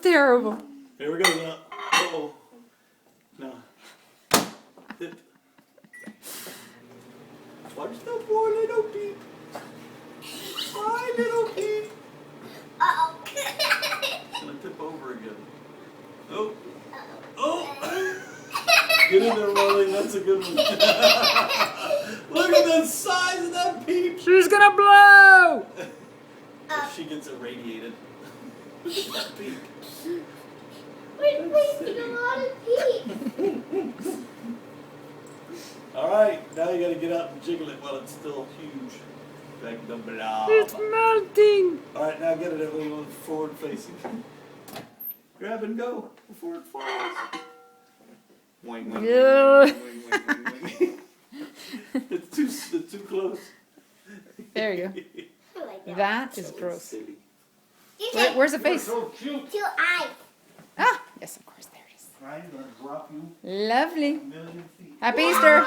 terrible. Here we go now. Uh-oh. No. Dip. Watch the poor little peep. My little peep. Uh-oh. It's gonna tip over again. Oh. Oh. Get in there, Rolling. That's a good one. Look at the size of that peep. She's gonna blow. If she gets irradiated. Look at that peep. We're wasting a lot of peeps. Alright, now you gotta get out and jiggle it while it's still huge. Like the blob. It's melting. Alright, now get it that way forward facing. Grab and go before it falls. Wing, wing, Yeah. wing, wing, wing, wing, wing. It's too close. There you I like go. that. That is gross. Silly. Where's the face? So cute. 2 eyes. Ah, yes, of course, there it is. I'm gonna drop you Lovely. a million feet. Happy Easter.